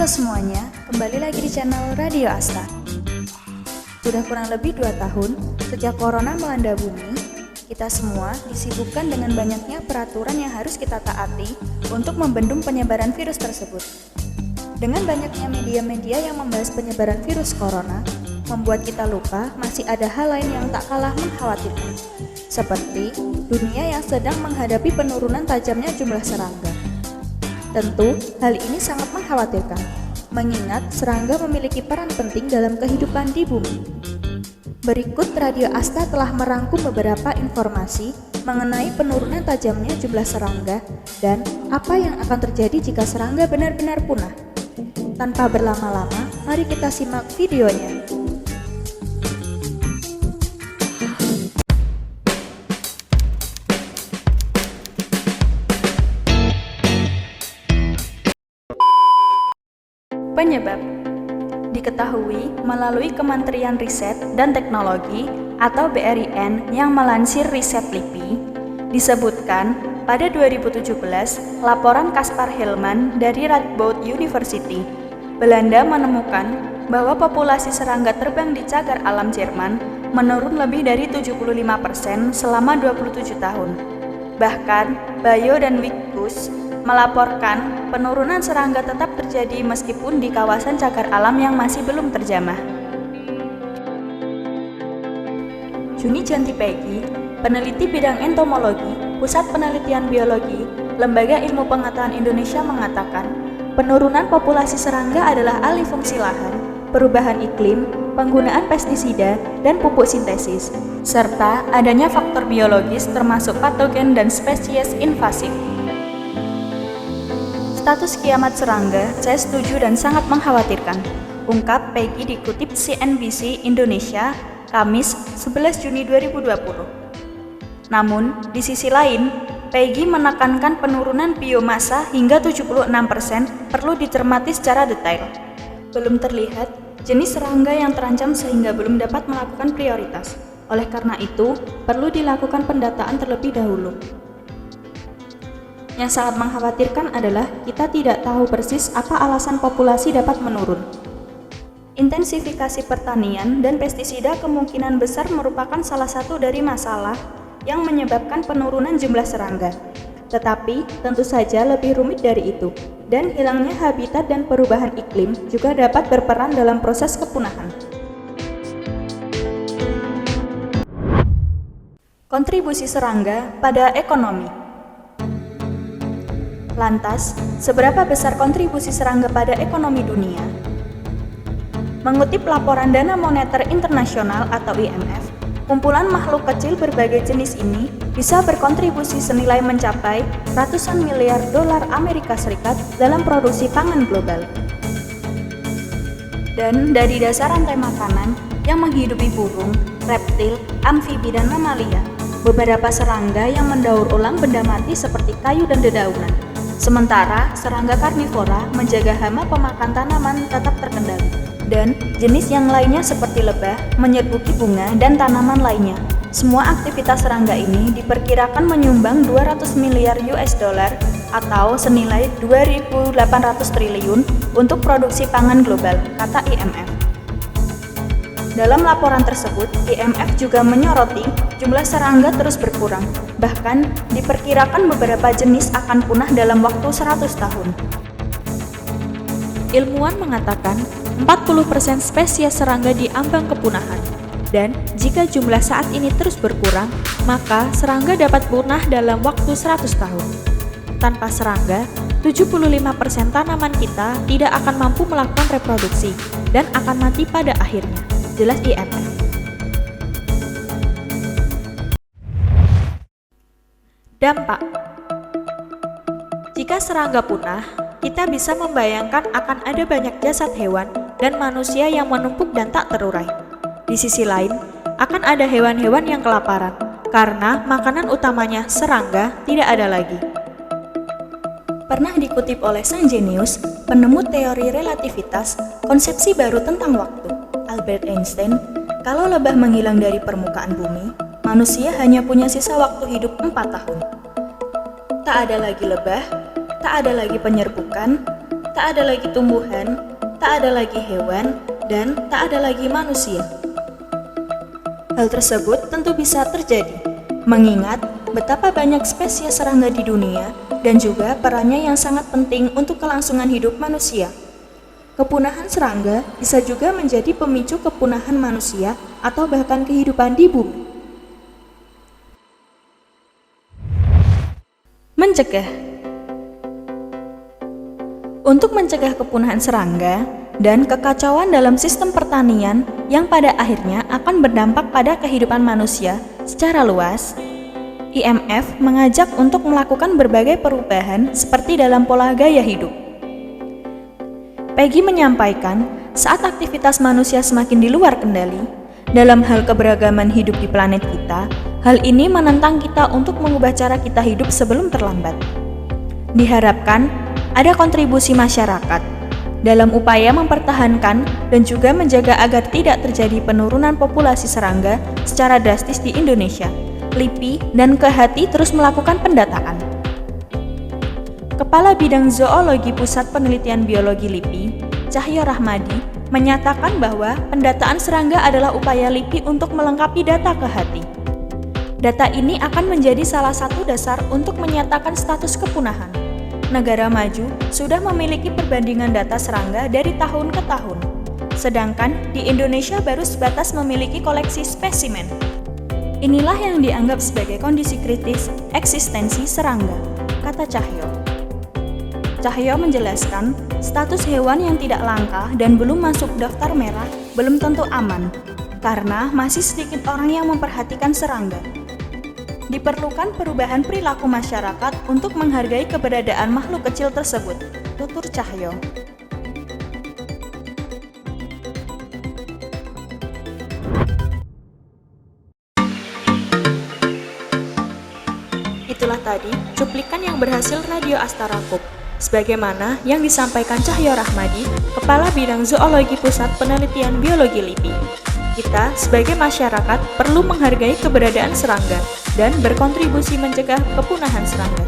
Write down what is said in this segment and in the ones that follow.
Halo semuanya, kembali lagi di channel Radio Asta. Sudah kurang lebih 2 tahun sejak corona melanda bumi, kita semua disibukkan dengan banyaknya peraturan yang harus kita taati untuk membendung penyebaran virus tersebut. Dengan banyaknya media-media yang membahas penyebaran virus corona, membuat kita lupa masih ada hal lain yang tak kalah mengkhawatirkan, seperti dunia yang sedang menghadapi penurunan tajamnya jumlah serangga. Tentu, hal ini sangat mengkhawatirkan, mengingat serangga memiliki peran penting dalam kehidupan di bumi. Berikut Radio Asta telah merangkum beberapa informasi mengenai penurunan tajamnya jumlah serangga dan apa yang akan terjadi jika serangga benar-benar punah. Tanpa berlama-lama, mari kita simak videonya. Penyebab diketahui melalui Kementerian Riset dan Teknologi atau BRIN yang melansir riset LIPI, disebutkan pada 2017 laporan Caspar Hillman dari Radboud University, Belanda menemukan bahwa populasi serangga terbang di cagar alam Jerman menurun lebih dari 75% selama 27 tahun. Bahkan, Bayo dan Wickus melaporkan penurunan serangga tetap terjadi meskipun di kawasan cagar alam yang masih belum terjamah. Juni Jantipegi, peneliti bidang entomologi, Pusat Penelitian Biologi, Lembaga Ilmu Pengetahuan Indonesia mengatakan, penurunan populasi serangga adalah alih fungsi lahan, perubahan iklim, penggunaan pestisida dan pupuk sintesis, serta adanya faktor biologis termasuk patogen dan spesies invasif. Status kiamat serangga, saya setuju dan sangat mengkhawatirkan, ungkap Peggy dikutip CNBC Indonesia, Kamis 11 Juni 2020. Namun, di sisi lain, Peggy menekankan penurunan biomasa hingga 76% perlu dicermati secara detail. Belum terlihat jenis serangga yang terancam sehingga belum dapat melakukan prioritas. Oleh karena itu, perlu dilakukan pendataan terlebih dahulu. Yang sangat mengkhawatirkan adalah kita tidak tahu persis apa alasan populasi dapat menurun. Intensifikasi pertanian dan pestisida kemungkinan besar merupakan salah satu dari masalah yang menyebabkan penurunan jumlah serangga. Tetapi tentu saja lebih rumit dari itu, dan hilangnya habitat dan perubahan iklim juga dapat berperan dalam proses kepunahan. Kontribusi serangga pada ekonomi. Lantas, seberapa besar kontribusi serangga pada ekonomi dunia? Mengutip laporan Dana Moneter Internasional atau IMF, kumpulan makhluk kecil berbagai jenis ini bisa berkontribusi senilai mencapai ratusan miliar dolar Amerika Serikat dalam produksi pangan global. Dan dari dasar rantai makanan yang menghidupi burung, reptil, amfibi, dan mamalia, beberapa serangga yang mendaur ulang benda mati seperti kayu dan dedaunan. Sementara serangga karnivora menjaga hama pemakan tanaman tetap terkendali, dan jenis yang lainnya seperti lebah menyerbuki bunga dan tanaman lainnya. Semua aktivitas serangga ini diperkirakan menyumbang 200 miliar US dollar atau senilai 2.800 triliun untuk produksi pangan global, kata IMF. Dalam laporan tersebut, IMF juga menyoroti jumlah serangga terus berkurang. Bahkan, diperkirakan beberapa jenis akan punah dalam waktu 100 tahun. Ilmuwan mengatakan, 40% spesies serangga diambang kepunahan. Dan, jika jumlah saat ini terus berkurang, maka serangga dapat punah dalam waktu 100 tahun. Tanpa serangga, 75% tanaman kita tidak akan mampu melakukan reproduksi dan akan mati pada akhirnya. Jelas IMF. Dampak. Jika serangga punah, kita bisa membayangkan akan ada banyak jasad hewan dan manusia yang menumpuk dan tak terurai. Di sisi lain, akan ada hewan-hewan yang kelaparan karena makanan utamanya serangga tidak ada lagi. Pernah dikutip oleh Sanjay News, penemu teori relativitas, konsepsi baru tentang waktu, Albert Einstein, kalau lebah menghilang dari permukaan bumi, manusia hanya punya sisa waktu hidup 4 tahun. Tak ada lagi lebah, tak ada lagi penyerbukan, tak ada lagi tumbuhan, tak ada lagi hewan, dan tak ada lagi manusia. Hal tersebut tentu bisa terjadi, mengingat betapa banyak spesies serangga di dunia dan juga perannya yang sangat penting untuk kelangsungan hidup manusia. Kepunahan serangga bisa juga menjadi pemicu kepunahan manusia atau bahkan kehidupan di bumi. Mencegah. Untuk mencegah kepunahan serangga dan kekacauan dalam sistem pertanian yang pada akhirnya akan berdampak pada kehidupan manusia secara luas, IMF mengajak untuk melakukan berbagai perubahan seperti dalam pola gaya hidup. Peggy menyampaikan, saat aktivitas manusia semakin di luar kendali, dalam hal keberagaman hidup di planet kita, hal ini menantang kita untuk mengubah cara kita hidup sebelum terlambat. Diharapkan ada kontribusi masyarakat dalam upaya mempertahankan dan juga menjaga agar tidak terjadi penurunan populasi serangga secara drastis di Indonesia. LIPI dan KeHati terus melakukan pendataan. Kepala Bidang Zoologi Pusat Penelitian Biologi LIPI, Cahyo Rahmadi, menyatakan bahwa pendataan serangga adalah upaya LIPI untuk melengkapi data KeHati. Data ini akan menjadi salah satu dasar untuk menyatakan status kepunahan. Negara maju sudah memiliki perbandingan data serangga dari tahun ke tahun, sedangkan di Indonesia baru sebatas memiliki koleksi spesimen. Inilah yang dianggap sebagai kondisi kritis eksistensi serangga, kata Cahyo. Cahyo menjelaskan, status hewan yang tidak langka dan belum masuk daftar merah belum tentu aman, karena masih sedikit orang yang memperhatikan serangga. Diperlukan perubahan perilaku masyarakat untuk menghargai keberadaan makhluk kecil tersebut, tutur Cahyo. Itulah tadi cuplikan yang berhasil Radio Asta rangkup, sebagaimana yang disampaikan Cahyo Rahmadi, Kepala Bidang Zoologi Pusat Penelitian Biologi LIPI. Kita sebagai masyarakat perlu menghargai keberadaan serangga dan berkontribusi mencegah kepunahan serangga.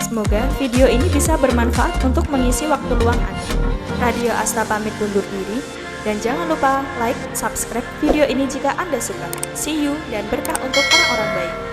Semoga video ini bisa bermanfaat untuk mengisi waktu luang Anda. Radio Asta pamit undur diri, dan jangan lupa like, subscribe video ini jika Anda suka. See you dan berkah untuk orang-orang baik.